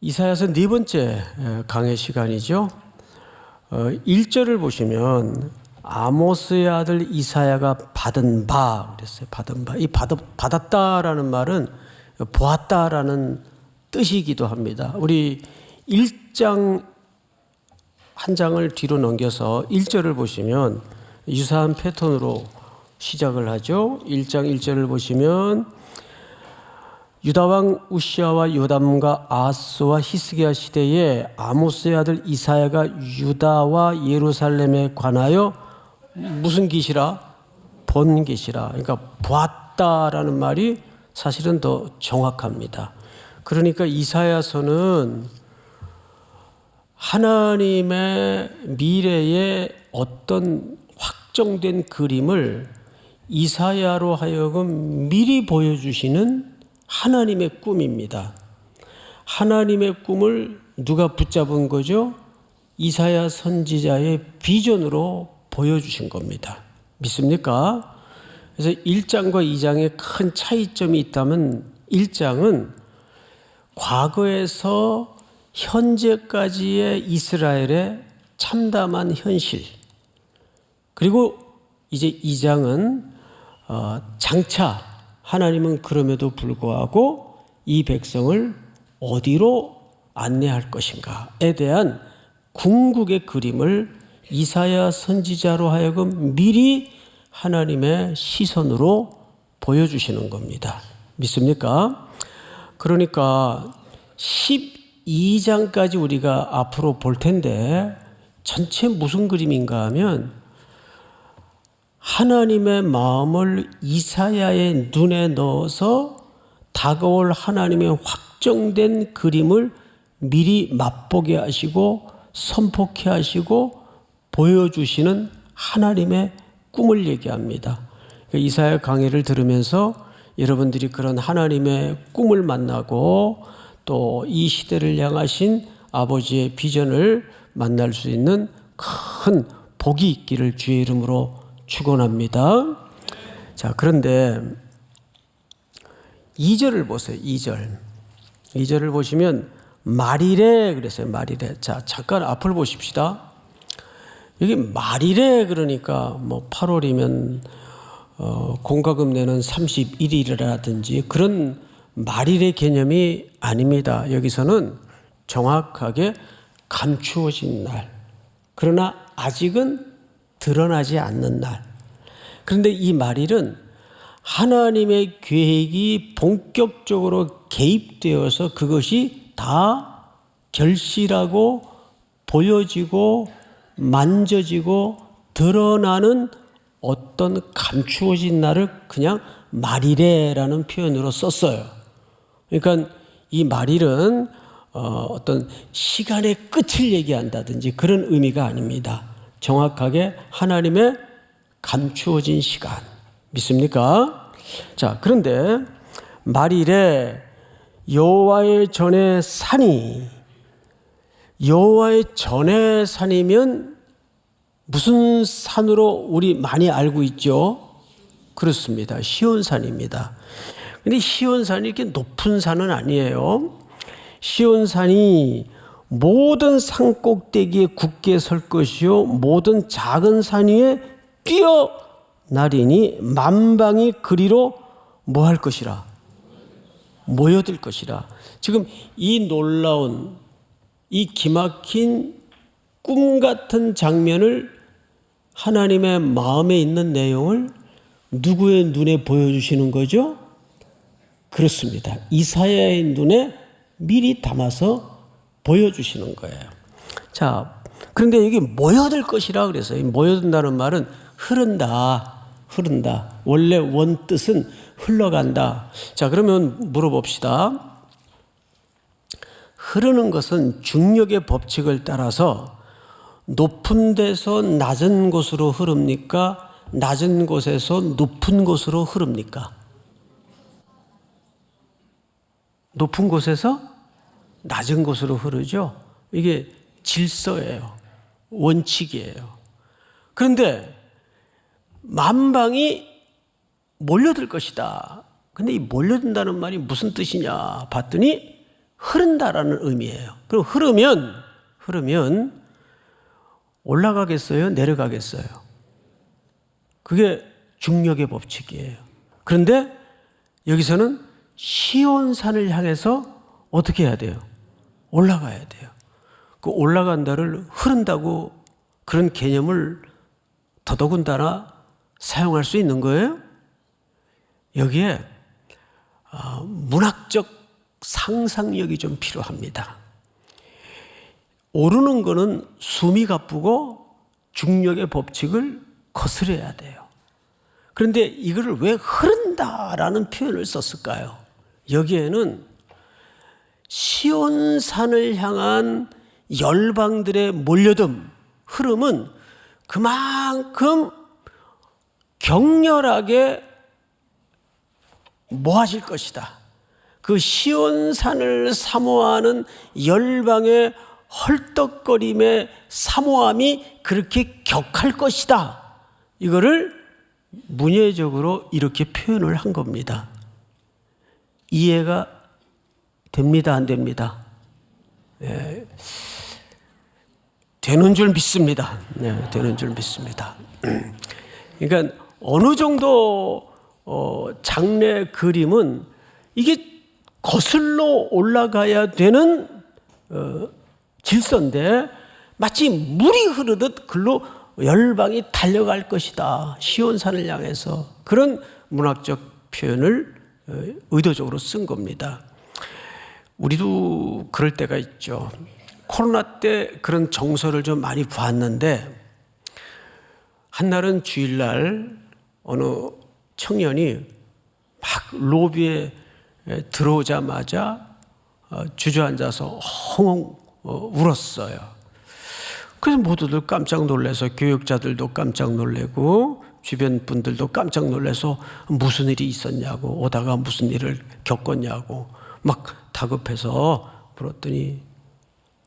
이사야서 네 번째 강의 시간이죠. 1절을 보시면 아모스의 아들 이사야가 받은 바 그랬어요. 받은 바. 이 받았다라는 말은 보았다라는 뜻이기도 합니다. 우리 1장 한 장을 뒤로 넘겨서 1절을 보시면 유사한 패턴으로 시작을 하죠. 1장 1절을 보시면 유다왕 우시아와 요담과 아하스와 히스기야 시대에 아모스의 아들 이사야가 유다와 예루살렘에 관하여 무슨 계시라? 본 계시라. 그러니까 보았다라는 말이 사실은 더 정확합니다. 그러니까 이사야서는 하나님의 미래의 어떤 확정된 그림을 이사야로 하여금 미리 보여주시는 하나님의 꿈입니다. 하나님의 꿈을 누가 붙잡은 거죠? 이사야 선지자의 비전으로 보여주신 겁니다. 믿습니까? 그래서 1장과 2장에 큰 차이점이 있다면 1장은 과거에서 현재까지의 이스라엘의 참담한 현실, 그리고 이제 2장은 장차 하나님은 그럼에도 불구하고 이 백성을 어디로 안내할 것인가에 대한 궁극의 그림을 이사야 선지자로 하여금 미리 하나님의 시선으로 보여주시는 겁니다. 믿습니까? 그러니까 12장까지 우리가 앞으로 볼 텐데 전체 무슨 그림인가 하면 하나님의 마음을 이사야의 눈에 넣어서 다가올 하나님의 확정된 그림을 미리 맛보게 하시고 선포케 하시고 보여주시는 하나님의 꿈을 얘기합니다. 이사야 강의를 들으면서 여러분들이 그런 하나님의 꿈을 만나고 또 이 시대를 향하신 아버지의 비전을 만날 수 있는 큰 복이 있기를 주의 이름으로 축원합니다. 자, 그런데 2절을 보세요. 2절을 보시면 말이래 그랬어요. 말이래. 자, 잠깐 앞을 보십시다. 여기 말이래 그러니까 뭐 8월이면 공과금 내는 31일이라든지 그런 말이래 개념이 아닙니다. 여기서는 정확하게 감추어진 날. 그러나 아직은 드러나지 않는 날. 그런데 이 말일은 하나님의 계획이 본격적으로 개입되어서 그것이 다 결실하고 보여지고 만져지고 드러나는 어떤 감추어진 날을 그냥 말이래라는 표현으로 썼어요. 그러니까 이 말일은 어떤 시간의 끝을 얘기한다든지 그런 의미가 아닙니다. 정확하게 하나님의 감추어진 시간. 믿습니까? 자, 그런데 말일에 여호와의 전에 산이, 여호와의 전에 산이면 무슨 산으로 우리 많이 알고 있죠? 그렇습니다. 시온산입니다. 근데 시온산이 이렇게 높은 산은 아니에요. 시온산이 모든 산 꼭대기에 굳게 설 것이요 모든 작은 산 위에 뛰어나리니 만방이 그리로 뭐 할 것이라? 모여들 것이라. 지금 이 놀라운 이 기막힌 꿈 같은 장면을 하나님의 마음에 있는 내용을 누구의 눈에 보여주시는 거죠? 그렇습니다. 이사야의 눈에 미리 담아서 보여주시는 거예요. 자, 그런데 여기 모여들 것이라 그래서요. 모여든다는 말은 흐른다. 원래 원뜻은 흘러간다. 자, 그러면 물어봅시다. 흐르는 것은 중력의 법칙을 따라서 높은 데서 낮은 곳으로 흐릅니까? 낮은 곳에서 높은 곳으로 흐릅니까? 높은 곳에서 낮은 곳으로 흐르죠. 이게 질서예요. 원칙이에요. 그런데 만방이 몰려들 것이다. 근데 이 몰려든다는 말이 무슨 뜻이냐 봤더니 흐른다라는 의미예요. 그럼 흐르면 올라가겠어요? 내려가겠어요? 그게 중력의 법칙이에요. 그런데 여기서는 시온산을 향해서 어떻게 해야 돼요? 올라가야 돼요. 그 올라간다를 흐른다고 그런 개념을 더더군다나 사용할 수 있는 거예요? 여기에 문학적 상상력이 좀 필요합니다. 오르는 거는 숨이 가쁘고 중력의 법칙을 거스려야 돼요. 그런데 이거를 왜 흐른다라는 표현을 썼을까요? 여기에는 시온산을 향한 열방들의 몰려듦, 흐름은 그만큼 격렬하게 모아질 것이다. 그 시온산을 사모하는 열방의 헐떡거림의 사모함이 그렇게 격할 것이다. 이거를 문예적으로 이렇게 표현을 한 겁니다. 이해가 됩니다, 안 됩니다? 네. 되는 줄 믿습니다. 네, 되는 줄 믿습니다. 그러니까 어느 정도 장래 그림은 이게 거슬러 올라가야 되는 질서인데 마치 물이 흐르듯 글로 열방이 달려갈 것이다. 시온산을 향해서. 그런 문학적 표현을 의도적으로 쓴 겁니다. 우리도 그럴 때가 있죠. 코로나 때 그런 정서를 좀 많이 봤는데 한날은 주일날 어느 청년이 막 로비에 들어오자마자 주저앉아서 헝헝 울었어요. 그래서 모두들 깜짝 놀라서 교육자들도 깜짝 놀래고 주변 분들도 깜짝 놀라서 무슨 일이 있었냐고 오다가 무슨 일을 겪었냐고 막 다급해서 물었더니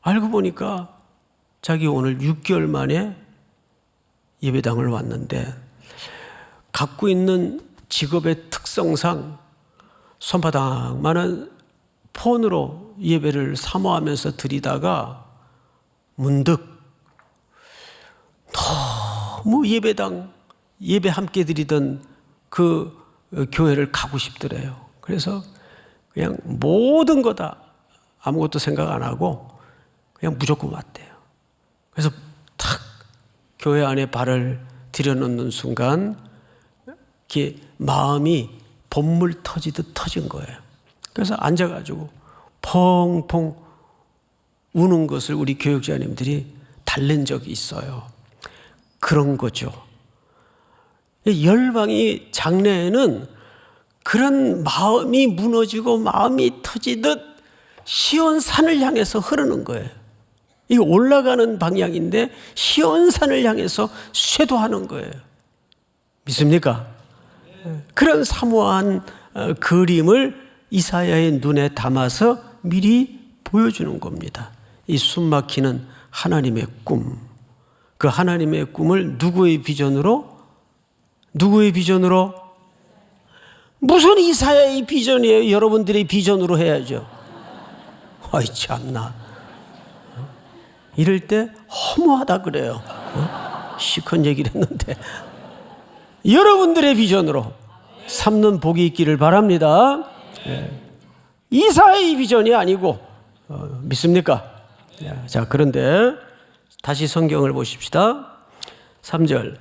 알고 보니까 자기 오늘 6개월 만에 예배당을 왔는데 갖고 있는 직업의 특성상 손바닥만한 폰으로 예배를 사모하면서 드리다가 문득 너무 예배 함께 드리던 그 교회를 가고 싶더래요. 그래서 그냥 모든 거 다 아무것도 생각 안 하고 그냥 무조건 왔대요. 그래서 탁 교회 안에 발을 들여놓는 순간 이렇게 마음이 봇물 터지듯 터진 거예요. 그래서 앉아가지고 펑펑 우는 것을 우리 교육자님들이 달랜 적이 있어요. 그런 거죠. 열방이 장래에는 그런 마음이 무너지고 마음이 터지듯 시온산을 향해서 흐르는 거예요. 이게 올라가는 방향인데 시온산을 향해서 쇄도하는 거예요. 믿습니까? 그런 사모한 그림을 이사야의 눈에 담아서 미리 보여주는 겁니다. 이 숨막히는 하나님의 꿈. 그 하나님의 꿈을 누구의 비전으로? 무슨 이사야의 비전이에요? 여러분들의 비전으로 해야죠. 아이 참나. 이럴 때 허무하다 그래요. 시큰 얘기를 했는데 여러분들의 비전으로 삼는 복이 있기를 바랍니다. 이사야의 비전이 아니고 믿습니까? 자, 그런데 다시 성경을 보십시다. 3절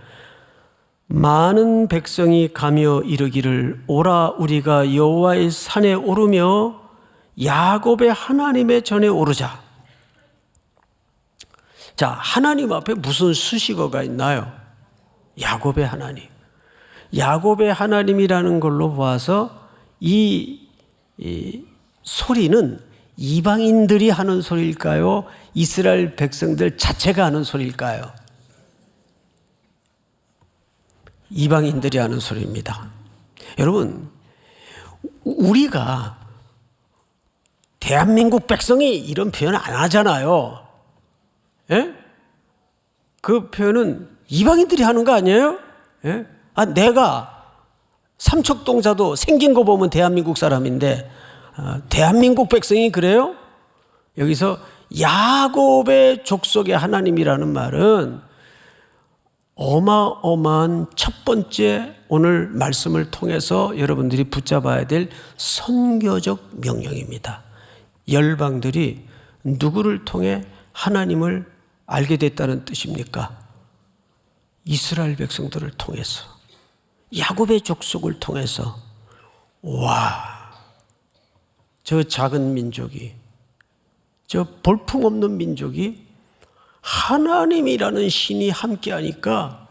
많은 백성이 가며 이르기를 오라 우리가 여호와의 산에 오르며 야곱의 하나님의 전에 오르자. 자, 하나님 앞에 무슨 수식어가 있나요? 야곱의 하나님. 야곱의 하나님이라는 걸로 봐서 이 소리는 이방인들이 하는 소리일까요? 이스라엘 백성들 자체가 하는 소리일까요? 이방인들이 하는 소리입니다. 여러분, 우리가 대한민국 백성이 이런 표현 안 하잖아요. 예? 그 표현은 이방인들이 하는 거 아니에요? 예? 내가 삼척동자도 생긴 거 보면 대한민국 사람인데 대한민국 백성이 그래요? 여기서 야곱의 족속의 하나님이라는 말은 어마어마한 첫 번째 오늘 말씀을 통해서 여러분들이 붙잡아야 될 선교적 명령입니다. 열방들이 누구를 통해 하나님을 알게 됐다는 뜻입니까? 이스라엘 백성들을 통해서, 야곱의 족속을 통해서. 와, 저 작은 민족이, 저 볼품없는 민족이 하나님이라는 신이 함께하니까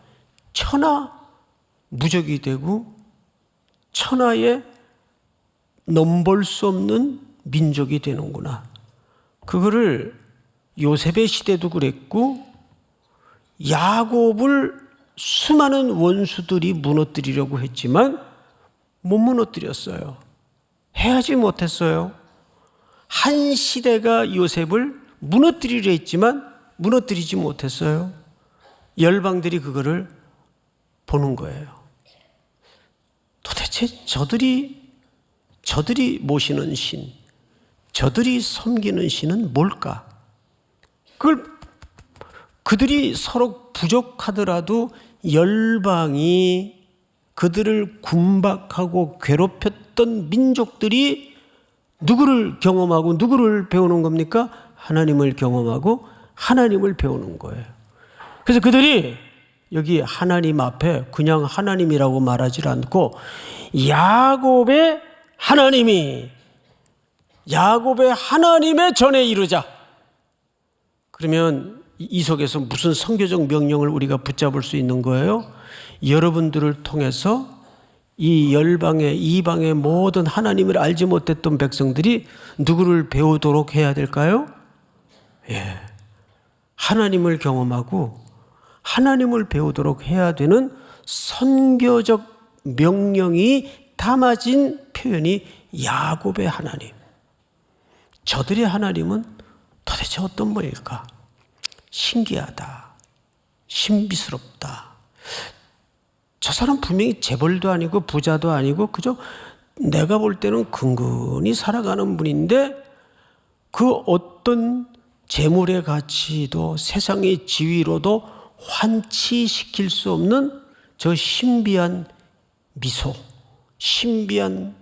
천하 무적이 되고 천하에 넘볼 수 없는 민족이 되는구나. 그거를 요셉의 시대도 그랬고, 야곱을 수많은 원수들이 무너뜨리려고 했지만 못 무너뜨렸어요. 해하지 못했어요. 한 시대가 요셉을 무너뜨리려 했지만 무너뜨리지 못했어요. 열방들이 그거를 보는 거예요. 도대체 저들이 모시는 신, 저들이 섬기는 신은 뭘까? 그들이 서로 부족하더라도 열방이 그들을 군박하고 괴롭혔던 민족들이 누구를 경험하고 누구를 배우는 겁니까? 하나님을 경험하고 하나님을 배우는 거예요. 그래서 그들이 여기 하나님 앞에 그냥 하나님이라고 말하지 않고 야곱의 하나님의 전에 이르자. 그러면 이 속에서 무슨 선교적 명령을 우리가 붙잡을 수 있는 거예요? 여러분들을 통해서 이 열방의 이방의 모든 하나님을 알지 못했던 백성들이 누구를 배우도록 해야 될까요? 예, 하나님을 경험하고 하나님을 배우도록 해야 되는 선교적 명령이 담아진 표현이 야곱의 하나님. 저들의 하나님은 도대체 어떤 분일까? 신기하다, 신비스럽다. 저 사람 분명히 재벌도 아니고 부자도 아니고 그저 내가 볼 때는 근근히 살아가는 분인데 그 어떤 재물의 가치도 세상의 지위로도 환치시킬 수 없는 저 신비한 미소, 신비한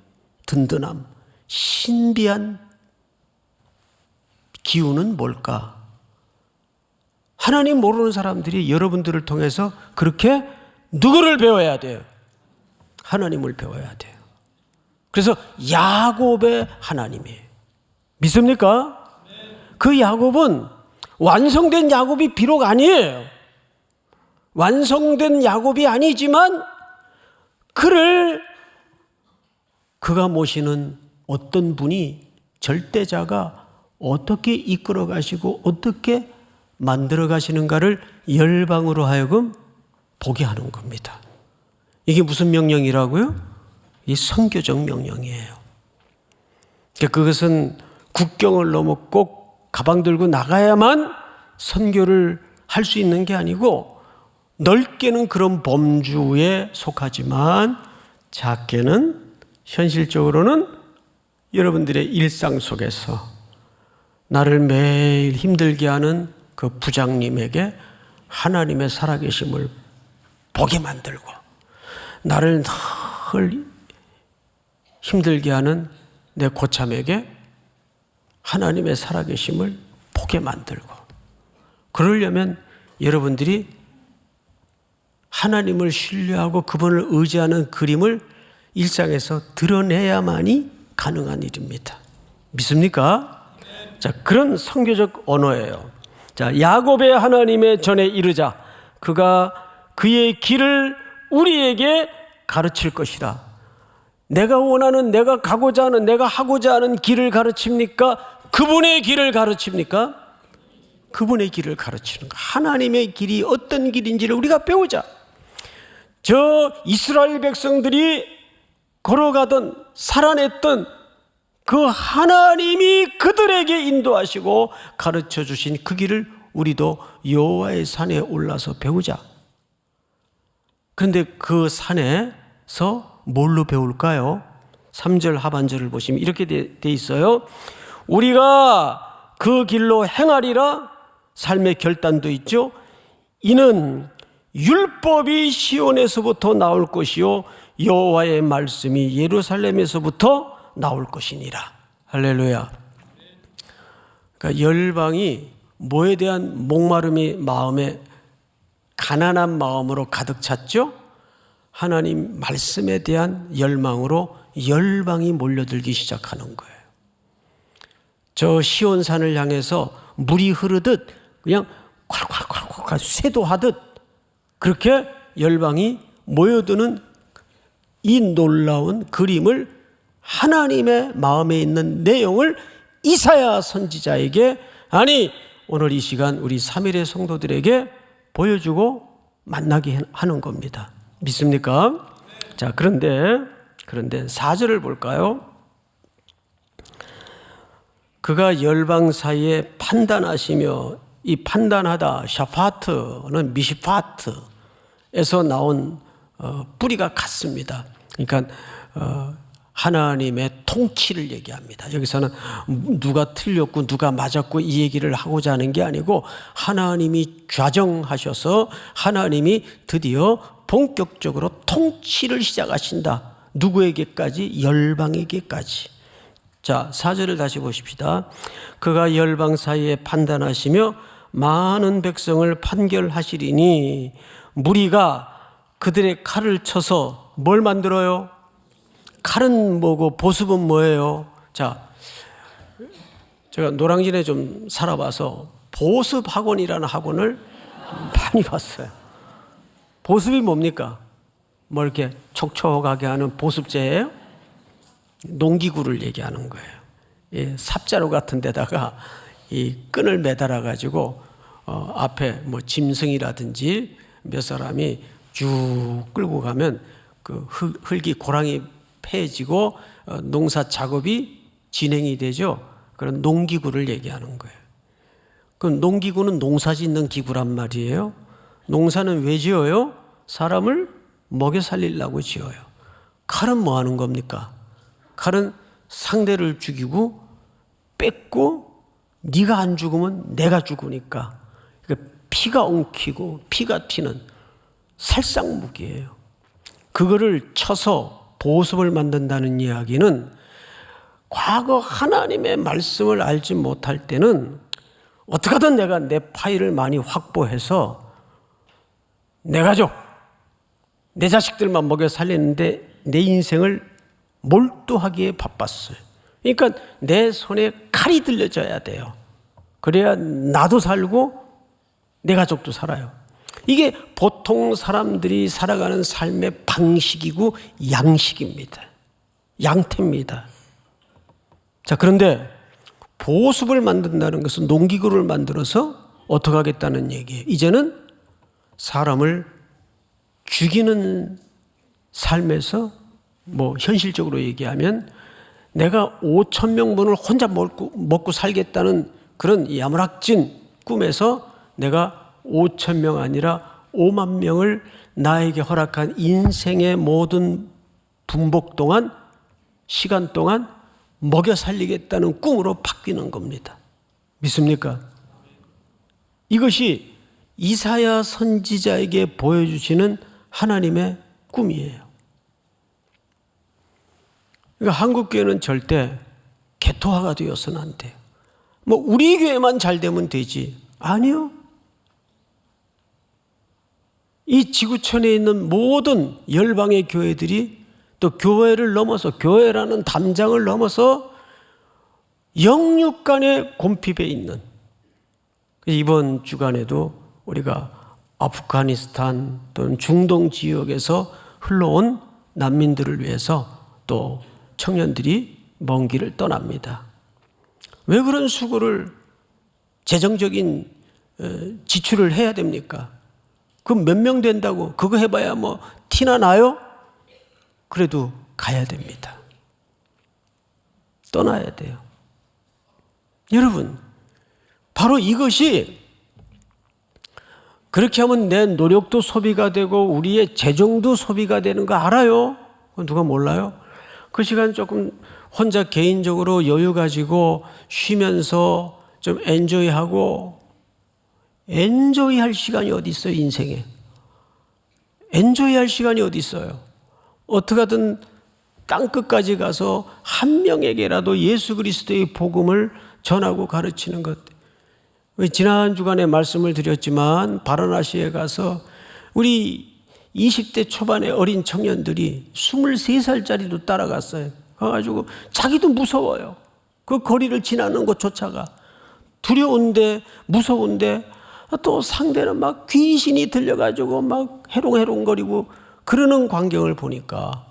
든든함, 신비한 기운은 뭘까? 하나님 모르는 사람들이 여러분들을 통해서 그렇게 누구를 배워야 돼요? 하나님을 배워야 돼요. 그래서 야곱의 하나님이에요. 믿습니까? 그 야곱은 완성된 야곱이 비록 아니에요. 완성된 야곱이 아니지만 그가 모시는 어떤 분이 절대자가 어떻게 이끌어 가시고 어떻게 만들어 가시는가를 열방으로 하여금 보게 하는 겁니다. 이게 무슨 명령이라고요? 이 선교적 명령이에요. 그것은 국경을 넘어 꼭 가방 들고 나가야만 선교를 할 수 있는 게 아니고 넓게는 그런 범주에 속하지만 작게는 현실적으로는 여러분들의 일상 속에서 나를 매일 힘들게 하는 그 부장님에게 하나님의 살아계심을 보게 만들고 나를 늘 힘들게 하는 내 고참에게 하나님의 살아계심을 보게 만들고 그러려면 여러분들이 하나님을 신뢰하고 그분을 의지하는 그림을 일상에서 드러내야만이 가능한 일입니다. 믿습니까? 자, 그런 선교적 언어예요. 자, 야곱의 하나님의 전에 이르자. 그가 그의 길을 우리에게 가르칠 것이라. 내가 원하는, 내가 가고자 하는, 내가 하고자 하는 길을 가르칩니까? 그분의 길을 가르칩니까? 그분의 길을 가르치는 거. 하나님의 길이 어떤 길인지를 우리가 배우자. 저 이스라엘 백성들이 걸어가던 살아냈던 그 하나님이 그들에게 인도하시고 가르쳐 주신 그 길을 우리도 여호와의 산에 올라서 배우자. 그런데 그 산에서 뭘로 배울까요? 3절 하반절을 보시면 이렇게 돼 있어요. 우리가 그 길로 행하리라 삶의 결단도 있죠. 이는 율법이 시온에서부터 나올 것이요 여호와의 말씀이 예루살렘에서부터 나올 것이니라. 할렐루야. 그러니까 열방이 뭐에 대한 목마름이 마음에 가난한 마음으로 가득 찼죠? 하나님 말씀에 대한 열망으로 열방이 몰려들기 시작하는 거예요. 저 시온산을 향해서 물이 흐르듯 그냥 콸콸콸콸 쇄도하듯 그렇게 열방이 모여드는 이 놀라운 그림을 하나님의 마음에 있는 내용을 이사야 선지자에게, 아니 오늘 이 시간 우리 3일의 성도들에게 보여주고 만나게 하는 겁니다. 믿습니까? 자, 그런데 4절을 볼까요? 그가 열방 사이에 판단하시며, 이 판단하다 샤파트는 미시파트에서 나온 뿌리가 같습니다. 그러니까 하나님의 통치를 얘기합니다. 여기서는 누가 틀렸고 누가 맞았고 이 얘기를 하고자 하는 게 아니고 하나님이 좌정하셔서 하나님이 드디어 본격적으로 통치를 시작하신다. 누구에게까지? 열방에게까지. 자, 4절을 다시 보십시다. 그가 열방 사이에 판단하시며 많은 백성을 판결하시리니 무리가 그들의 칼을 쳐서 뭘 만들어요? 칼은 뭐고 보습은 뭐예요? 자, 제가 노량진에 좀 살아봐서 보습 학원이라는 학원을 많이 봤어요. 보습이 뭡니까? 뭐 이렇게 촉촉하게 하는 보습제예요? 농기구를 얘기하는 거예요. 이 삽자루 같은 데다가 이 끈을 매달아 가지고 앞에 뭐 짐승이라든지 몇 사람이 쭉 끌고 가면 그 흙이 고랑이 패지고 농사 작업이 진행이 되죠. 그런 농기구를 얘기하는 거예요. 그럼 농기구는 농사 짓는 기구란 말이에요. 농사는 왜 지어요? 사람을 먹여 살리려고 지어요. 칼은 뭐 하는 겁니까? 칼은 상대를 죽이고 뺏고 네가 안 죽으면 내가 죽으니까 피가 엉키고 피가 튀는 살상무기예요. 그거를 쳐서 보습을 만든다는 이야기는 과거 하나님의 말씀을 알지 못할 때는 어떻게든 내가 내 파일을 많이 확보해서 내 가족, 내 자식들만 먹여 살리는데 내 인생을 몰두하기에 바빴어요. 그러니까 내 손에 칼이 들려져야 돼요. 그래야 나도 살고 내 가족도 살아요. 이게 보통 사람들이 살아가는 삶의 방식이고 양식입니다. 양태입니다. 자, 그런데 보습을 만든다는 것은 농기구를 만들어서 어떻게 하겠다는 얘기예요. 이제는 사람을 죽이는 삶에서 뭐 현실적으로 얘기하면 내가 5,000명분을 혼자 먹고 살겠다는 그런 야무락진 꿈에서 내가 5,000명 아니라 5만 명을 나에게 허락한 인생의 모든 분복 동안, 시간 동안 먹여 살리겠다는 꿈으로 바뀌는 겁니다. 믿습니까? 이것이 이사야 선지자에게 보여주시는 하나님의 꿈이에요. 그러니까 한국교회는 절대 개토화가 되어서는 안 돼요. 뭐 우리 교회만 잘 되면 되지. 아니요. 이 지구촌에 있는 모든 열방의 교회들이 또 교회를 넘어서, 교회라는 담장을 넘어서 영육 간의 곰핍에 있는, 이번 주간에도 우리가 아프가니스탄 또는 중동 지역에서 흘러온 난민들을 위해서 또 청년들이 먼 길을 떠납니다. 왜 그런 수고를, 재정적인 지출을 해야 됩니까? 그럼 몇 명 된다고 그거 해봐야 뭐 티나 나요? 그래도 가야 됩니다. 떠나야 돼요. 여러분, 바로 이것이, 그렇게 하면 내 노력도 소비가 되고 우리의 재정도 소비가 되는 거 알아요? 누가 몰라요? 그 시간 조금 혼자 개인적으로 여유 가지고 쉬면서 좀 엔조이하고, 엔조이할 시간이 어디 있어요, 인생에? 엔조이할 시간이 어디 있어요? 어떻게 하든 땅끝까지 가서 한 명에게라도 예수 그리스도의 복음을 전하고 가르치는 것. 지난 주간에 말씀을 드렸지만 바라나시에 가서 우리 20대 초반의 어린 청년들이 23살짜리도 따라갔어요. 가가지고 자기도 무서워요. 그 거리를 지나는 곳조차가 두려운데 무서운데, 또 상대는 막 귀신이 들려가지고 막 해롱해롱거리고 그러는 광경을 보니까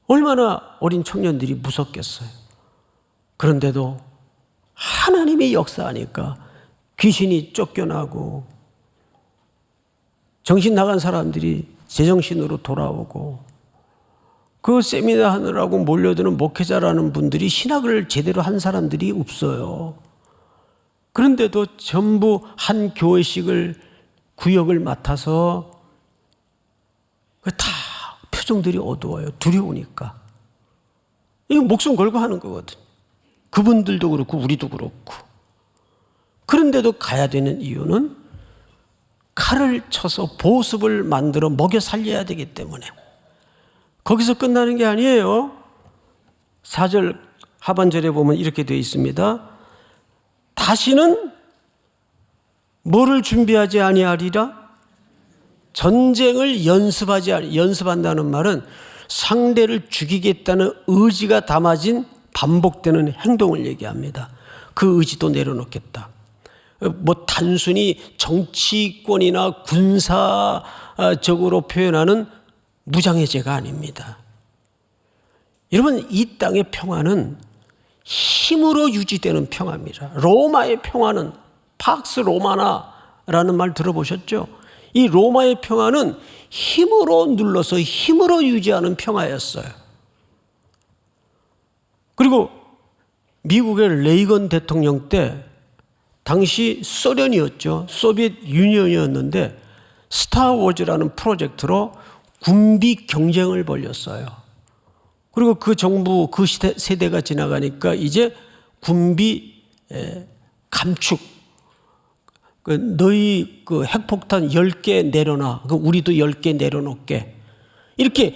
얼마나 어린 청년들이 무섭겠어요. 그런데도 하나님의 역사하니까 귀신이 쫓겨나고 정신 나간 사람들이 제정신으로 돌아오고, 그 세미나 하느라고 몰려드는 목회자라는 분들이 신학을 제대로 한 사람들이 없어요. 그런데도 전부 한 교회식을 구역을 맡아서 다 표정들이 어두워요. 두려우니까. 이거 목숨 걸고 하는 거거든. 그분들도 그렇고 우리도 그렇고. 그런데도 가야 되는 이유는 칼을 쳐서 보습을 만들어 먹여 살려야 되기 때문에. 거기서 끝나는 게 아니에요. 4절 하반절에 보면 이렇게 되어 있습니다. 다시는 뭐를 준비하지 아니하리라? 전쟁을 연습한다는 말은 상대를 죽이겠다는 의지가 담아진 반복되는 행동을 얘기합니다. 그 의지도 내려놓겠다. 뭐 단순히 정치권이나 군사적으로 표현하는 무장해제가 아닙니다. 여러분, 이 땅의 평화는 힘으로 유지되는 평화입니다. 로마의 평화는 팍스 로마나라는 말 들어보셨죠? 이 로마의 평화는 힘으로 눌러서 힘으로 유지하는 평화였어요. 그리고 미국의 레이건 대통령 때 당시 소련이었죠. 소비에트 유니언이었는데 스타워즈라는 프로젝트로 군비 경쟁을 벌였어요. 그리고 그 정부, 그 세대가 지나가니까 이제 군비 감축, 너희 그 핵폭탄 10개 내려놔, 우리도 10개 내려놓게, 이렇게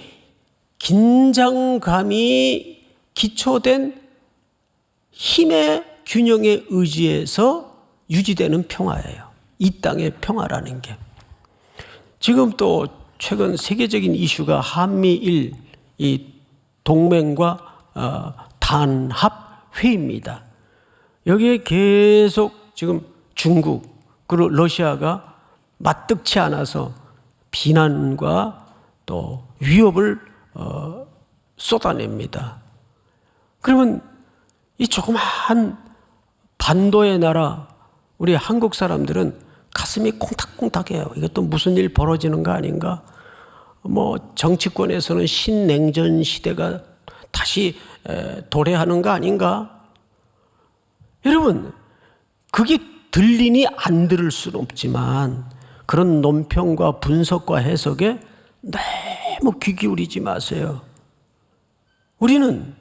긴장감이 기초된 힘의 균형에 의지해서 유지되는 평화예요. 이 땅의 평화라는 게. 지금 또 최근 세계적인 이슈가 한미일 이 동맹과 단합 회의입니다. 여기에 계속 지금 중국 그리고 러시아가 맞득치 않아서 비난과 또 위협을 쏟아냅니다. 그러면 이 조그마한 반도의 나라 우리 한국 사람들은 가슴이 콩닥콩닥해요. 이것도 무슨 일 벌어지는 거 아닌가? 뭐 정치권에서는 신냉전 시대가 다시 도래하는 거 아닌가? 여러분, 그게 들리니 안 들을 수는 없지만 그런 논평과 분석과 해석에 너무 귀 기울이지 마세요. 우리는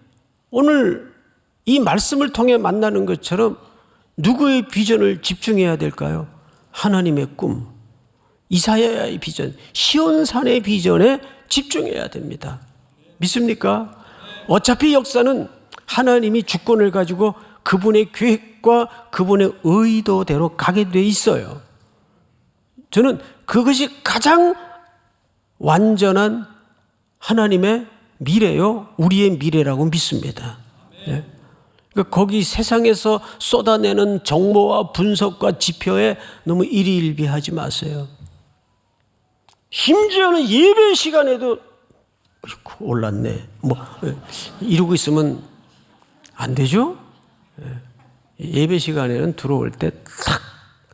오늘 이 말씀을 통해 만나는 것처럼 누구의 비전을 집중해야 될까요? 하나님의 꿈, 이사야의 비전, 시온산의 비전에 집중해야 됩니다. 믿습니까? 어차피 역사는 하나님이 주권을 가지고 그분의 계획과 그분의 의도대로 가게 돼 있어요. 저는 그것이 가장 완전한 하나님의 미래요, 우리의 미래라고 믿습니다. 네. 그러니까 거기 세상에서 쏟아내는 정보와 분석과 지표에 너무 일희일비하지 마세요. 심지어는 예배 시간에도 올랐네, 뭐 이러고 있으면 안 되죠. 예배 시간에는 들어올 때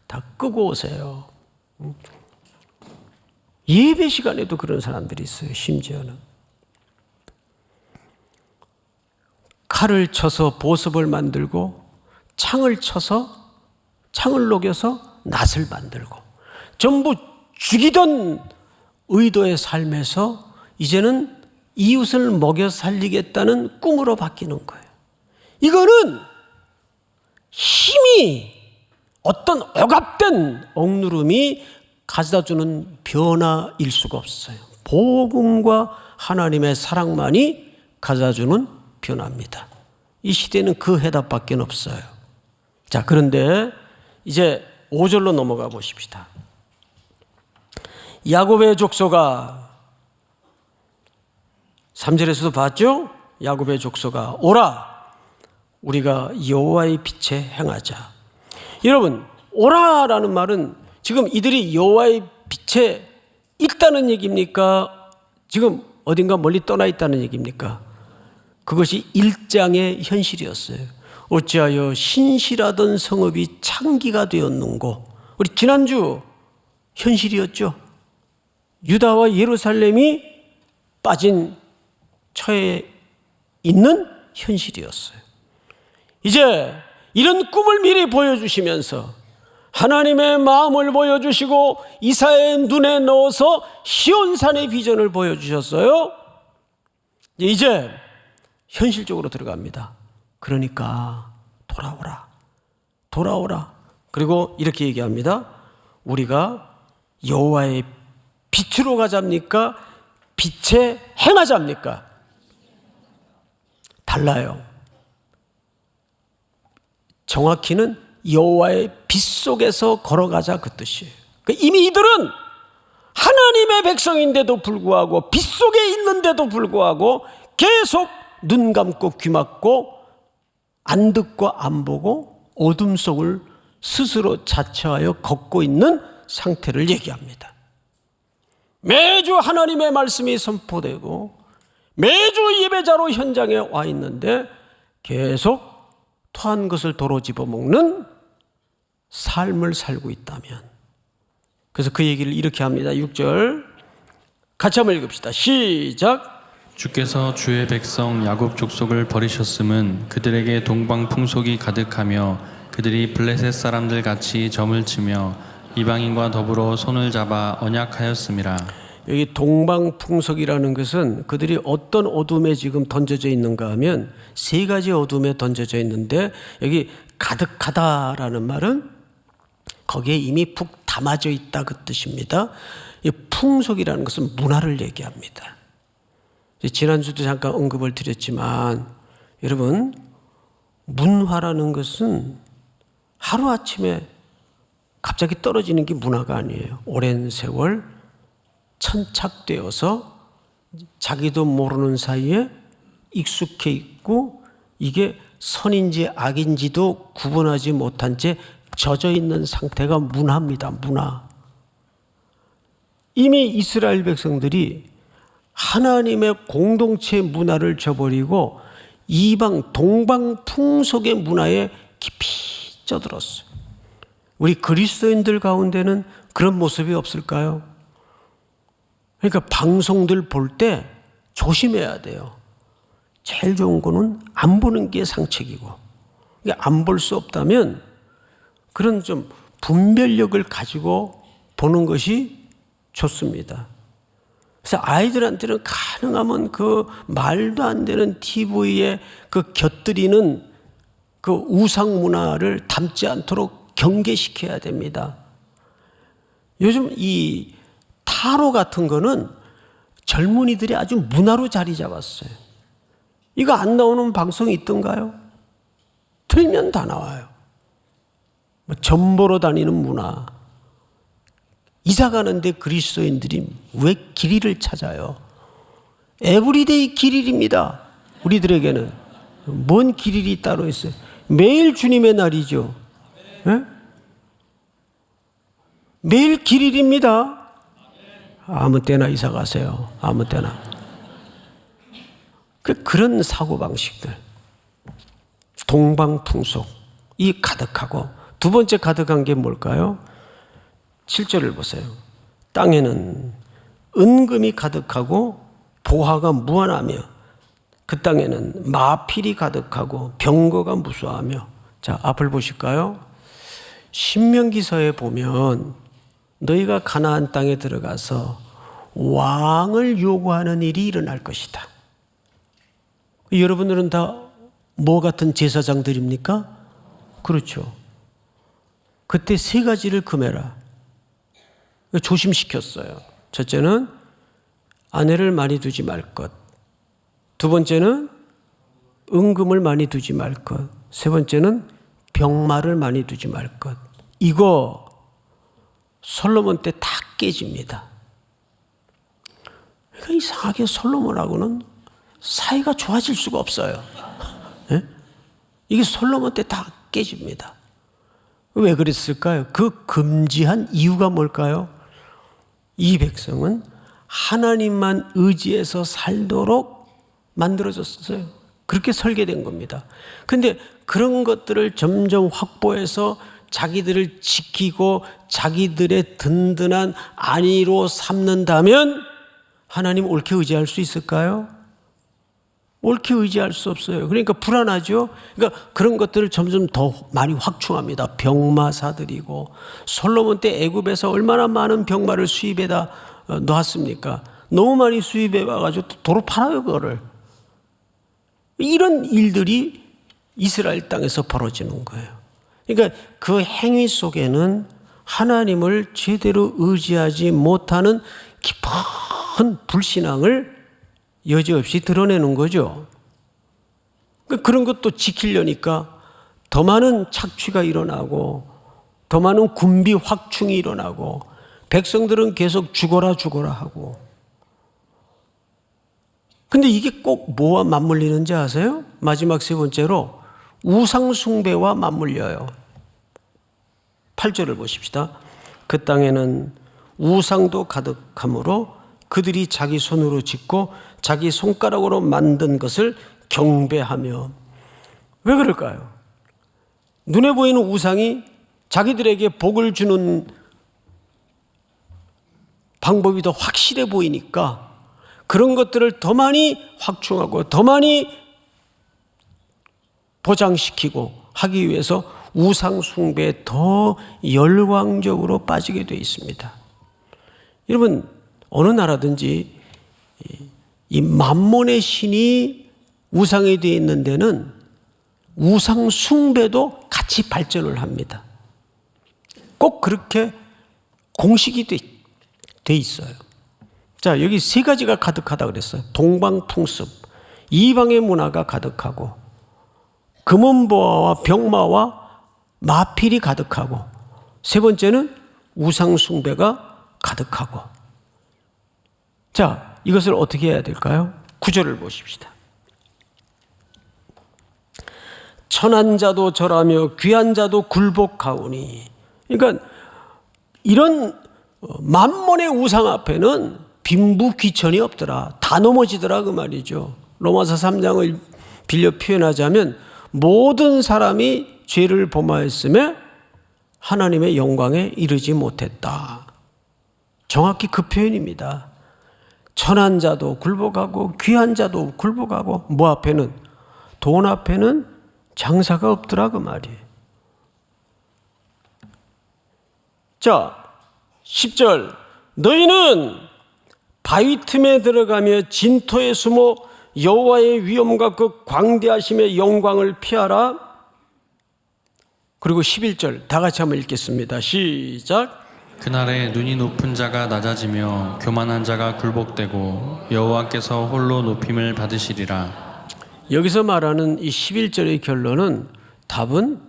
다 끄고 오세요. 예배 시간에도 그런 사람들이 있어요. 심지어는 칼을 쳐서 보습을 만들고 창을 쳐서 창을 녹여서 낫을 만들고 전부 죽이던 의도의 삶에서 이제는 이웃을 먹여 살리겠다는 꿈으로 바뀌는 거예요. 이거는 힘이, 어떤 억압된 억누름이 가져다주는 변화일 수가 없어요. 복음과 하나님의 사랑만이 가져다주는 변화입니다. 이 시대는 그 해답밖에 없어요. 자, 그런데 이제 5절로 넘어가 보십시다. 야곱의 족속아, 3절에서도 봤죠? 야곱의 족속아 오라, 우리가 여호와의 빛에 행하자. 여러분, 오라라는 말은 지금 이들이 여호와의 빛에 있다는 얘기입니까? 지금 어딘가 멀리 떠나 있다는 얘기입니까? 그것이 일장의 현실이었어요. 어찌하여 신실하던 성읍이 창기가 되었는고. 우리 지난주 현실이었죠. 유다와 예루살렘이 빠진 처해 있는 현실이었어요. 이제 이런 꿈을 미리 보여주시면서 하나님의 마음을 보여주시고 이사야의 눈에 넣어서 시온산의 비전을 보여주셨어요. 이제 현실적으로 들어갑니다. 그러니까 돌아오라. 그리고 이렇게 얘기합니다. 우리가 여호와의 빛으로 가자입니까? 빛에 행하자입니까? 달라요. 정확히는 여호와의 빛 속에서 걸어가자, 그 뜻이에요. 그러니까 이미 이들은 하나님의 백성인데도 불구하고, 빛 속에 있는데도 불구하고 계속 눈 감고 귀 막고 안 듣고 안 보고 어둠 속을 스스로 자처하여 걷고 있는 상태를 얘기합니다. 매주 하나님의 말씀이 선포되고 매주 예배자로 현장에 와 있는데 계속 토한 것을 도로 집어먹는 삶을 살고 있다면, 그래서 그 얘기를 이렇게 합니다. 6절 같이 한번 읽읍시다. 시작. 주께서 주의 백성 야곱 족속을 버리셨음은 그들에게 동방 풍속이 가득하며 그들이 블레셋 사람들 같이 점을 치며 이방인과 더불어 손을 잡아 언약하였음이라. 여기 동방풍속이라는 것은 그들이 어떤 어둠에 지금 던져져 있는가 하면 세 가지 어둠에 던져져 있는데, 여기 가득하다라는 말은 거기에 이미 푹 담아져 있다, 그 뜻입니다. 이 풍속이라는 것은 문화를 얘기합니다. 지난주도 잠깐 언급을 드렸지만, 여러분, 문화라는 것은 하루아침에 갑자기 떨어지는 게 문화가 아니에요. 오랜 세월 천착되어서 자기도 모르는 사이에 익숙해 있고, 이게 선인지 악인지도 구분하지 못한 채 젖어 있는 상태가 문화입니다. 문화. 이미 이스라엘 백성들이 하나님의 공동체 문화를 저버리고 이방 동방 풍속의 문화에 깊이 쩌들었어요. 우리 그리스도인들 가운데는 그런 모습이 없을까요? 그러니까 방송들 볼 때 조심해야 돼요. 제일 좋은 거는 안 보는 게 상책이고, 안 볼 수 없다면 그런 좀 분별력을 가지고 보는 것이 좋습니다. 그래서 아이들한테는 가능하면 그 말도 안 되는 TV에 그 곁들이는 그 우상 문화를 담지 않도록 경계시켜야 됩니다. 요즘 이 타로 같은 거는 젊은이들이 아주 문화로 자리 잡았어요. 이거 안 나오는 방송이 있던가요? 틀면 다 나와요. 뭐 점보러 다니는 문화. 이사 가는데 그리스도인들이 왜 길이를 찾아요? 에브리데이 길일입니다. 우리들에게는 뭔 길일이 따로 있어요? 매일 주님의 날이죠. 네? 매일 길일입니다. 아무 때나 이사 가세요. 아무 때나. 그런 사고방식들, 동방풍속이 가득하고, 두 번째 가득한 게 뭘까요? 7절을 보세요. 땅에는 은금이 가득하고 보화가 무한하며 그 땅에는 마필이 가득하고 병거가 무수하며. 자, 앞을 보실까요? 신명기서에 보면 너희가 가나안 땅에 들어가서 왕을 요구하는 일이 일어날 것이다. 여러분들은 다 뭐 같은 제사장들입니까? 그렇죠. 그때 세 가지를 금해라. 조심시켰어요. 첫째는 아내를 많이 두지 말 것. 두 번째는 은금을 많이 두지 말 것. 세 번째는 병마를 많이 두지 말 것. 이거 솔로몬 때 다 깨집니다. 그러니까 이상하게 솔로몬하고는 사이가 좋아질 수가 없어요. 네? 이게 솔로몬 때 다 깨집니다. 왜 그랬을까요? 그 금지한 이유가 뭘까요? 이 백성은 하나님만 의지해서 살도록 만들어졌어요. 그렇게 설계된 겁니다. 근데 그런 것들을 점점 확보해서 자기들을 지키고 자기들의 든든한 안위로 삼는다면 하나님 옳게 의지할 수 있을까요? 옳게 의지할 수 없어요. 그러니까 불안하죠. 그러니까 그런 것들을 점점 더 많이 확충합니다. 병마사들이고 솔로몬 때 애굽에서 얼마나 많은 병마를 수입해다 놓았습니까? 너무 많이 수입해 와가지고 도로 팔아요, 그거를. 이런 일들이 이스라엘 땅에서 벌어지는 거예요. 그러니까 그 행위 속에는 하나님을 제대로 의지하지 못하는 깊은 불신앙을 여지없이 드러내는 거죠. 그런 것도 지키려니까 더 많은 착취가 일어나고 더 많은 군비 확충이 일어나고 백성들은 계속 죽어라 하고. 근데 이게 꼭 뭐와 맞물리는지 아세요? 마지막 세 번째로 우상 숭배와 맞물려요. 8절을 보십시다. 그 땅에는 우상도 가득하므로 그들이 자기 손으로 짓고 자기 손가락으로 만든 것을 경배하며. 왜 그럴까요? 눈에 보이는 우상이 자기들에게 복을 주는 방법이 더 확실해 보이니까 그런 것들을 더 많이 확충하고 더 많이 보장시키고 하기 위해서 우상 숭배에 더 열광적으로 빠지게 되어 있습니다. 여러분, 어느 나라든지 이 만몬의 신이 우상이 되어 있는 데는 우상 숭배도 같이 발전을 합니다. 꼭 그렇게 공식이 돼 있어요. 자, 여기 세 가지가 가득하다 그랬어요. 동방풍습, 이방의 문화가 가득하고 금은보화와 병마와 마필이 가득하고 세 번째는 우상 숭배가 가득하고. 자, 이것을 어떻게 해야 될까요? 9절을 보십시다. 천한 자도 절하며 귀한 자도 굴복하오니. 그러니까 이런 만몬의 우상 앞에는 빈부귀천이 없더라. 다 넘어지더라 그 말이죠. 로마서 3장을 빌려 표현하자면 모든 사람이 죄를 범하였음에 하나님의 영광에 이르지 못했다. 정확히 그 표현입니다. 천한 자도 굴복하고 귀한 자도 굴복하고 뭐 앞에는? 돈 앞에는 장사가 없더라 그 말이에요. 자, 10절. 너희는 바위 틈에 들어가며 진토에 숨어 여호와의 위엄과 그 광대하심의 영광을 피하라. 그리고 11절 다 같이 한번 읽겠습니다. 시작. 그날에 눈이 높은 자가 낮아지며 교만한 자가 굴복되고 여호와께서 홀로 높임을 받으시리라. 여기서 말하는 이 11절의 결론은 답은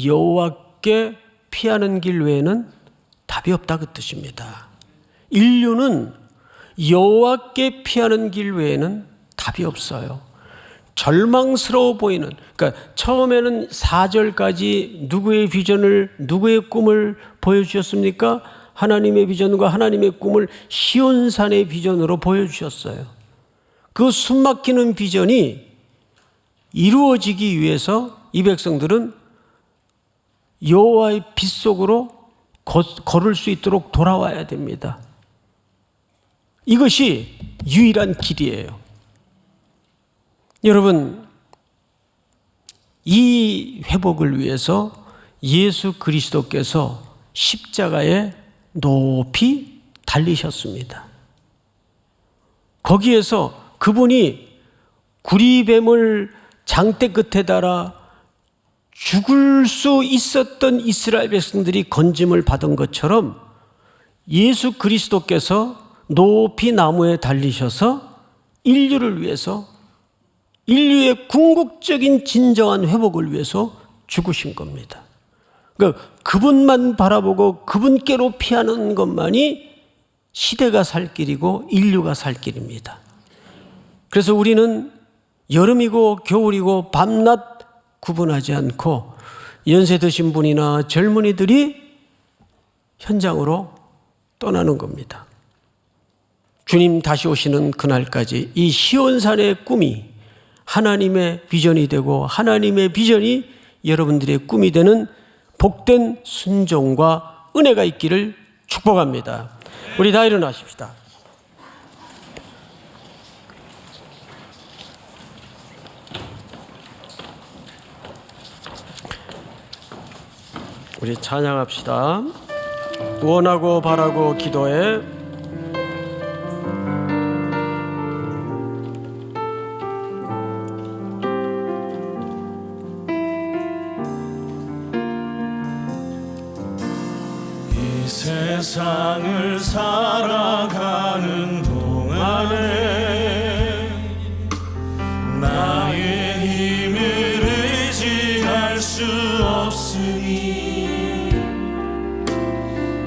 여호와께 피하는 길 외에는 답이 없다 그 뜻입니다. 인류는 여호와께 피하는 길 외에는 답이 없어요. 절망스러워 보이는, 그러니까 처음에는 4절까지 누구의 비전을, 누구의 꿈을 보여주셨습니까? 하나님의 비전과 하나님의 꿈을 시온산의 비전으로 보여주셨어요. 그 숨막히는 비전이 이루어지기 위해서 이 백성들은 여호와의 빛 속으로 걸을 수 있도록 돌아와야 됩니다. 이것이 유일한 길이에요. 여러분, 이 회복을 위해서 예수 그리스도께서 십자가에 높이 달리셨습니다. 거기에서 그분이 구리뱀을 장대 끝에 달아 죽을 수 있었던 이스라엘 백성들이 건짐을 받은 것처럼 예수 그리스도께서 높이 나무에 달리셔서 인류를 위해서, 인류의 궁극적인 진정한 회복을 위해서 죽으신 겁니다. 그러니까 그분만 바라보고 그분께로 피하는 것만이 시대가 살 길이고 인류가 살 길입니다. 그래서 우리는 여름이고 겨울이고 밤낮 구분하지 않고 연세 드신 분이나 젊은이들이 현장으로 떠나는 겁니다. 주님 다시 오시는 그날까지 이 시온산의 꿈이 하나님의 비전이 되고 하나님의 비전이 여러분들의 꿈이 되는 복된 순종과 은혜가 있기를 축복합니다. 우리 다 일어나십시다. 우리 찬양합시다. 원하고 바라고 기도해. 이 세상을 살아가는 동안에 나의 힘을 의지할 수 없으니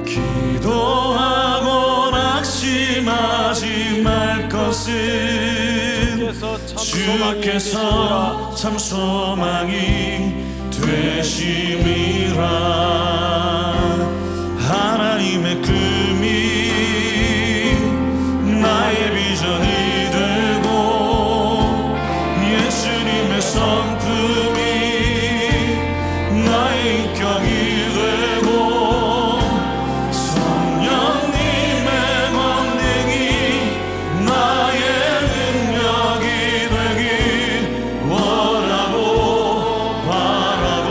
기도하고 낙심하지 말 것은 주께서 참 소망이 되심이라. 하나님의 꿈이 나의 비전이 되고 예수님의 성품이 나의 인격이 되고 성령님의 권능이 나의 능력이 되길 원하고 바라고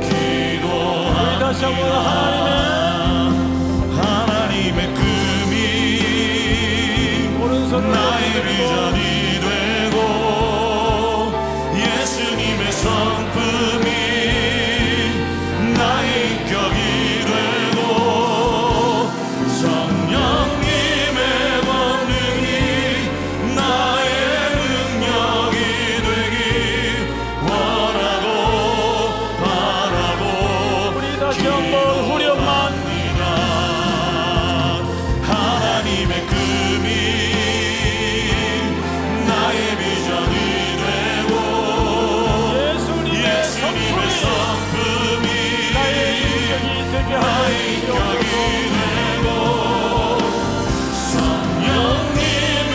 기도합니다. 나의 비전이 되고 예수님의 성품이 나의 인격이 되고 성령님의 권능이 나의 능력이 되길 원하고 바라고 우리 다시 한번 후렴합니다. 하나님의 꿈이 나의 비전이 되고 예수님의 성품이 나의 인격이 되고 성령님의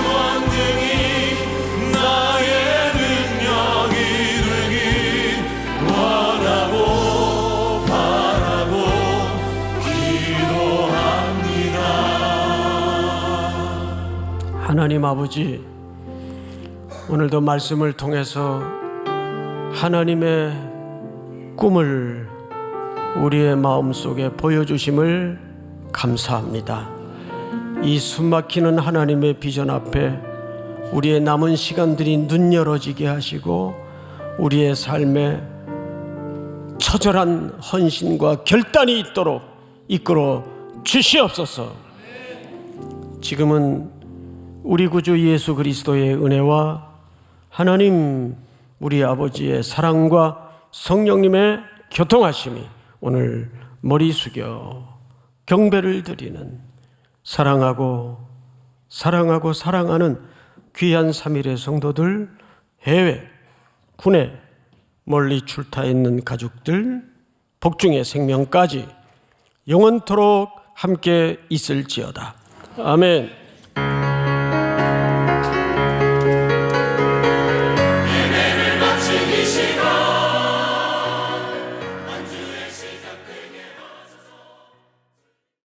권능이 나의 능력이 되길 원하고 바라고 기도합니다. 하나님 아버지, 오늘도 말씀을 통해서 하나님의 꿈을 우리의 마음속에 보여주심을 감사합니다. 이 숨막히는 하나님의 비전 앞에 우리의 남은 시간들이 눈 열어지게 하시고 우리의 삶에 처절한 헌신과 결단이 있도록 이끌어 주시옵소서. 지금은 우리 구주 예수 그리스도의 은혜와 하나님 우리 아버지의 사랑과 성령님의 교통하심이 오늘 머리 숙여 경배를 드리는 사랑하고 사랑하는 귀한 3일의 성도들, 해외, 국내, 멀리 출타 있는 가족들, 복중의 생명까지 영원토록 함께 있을지어다. 아멘.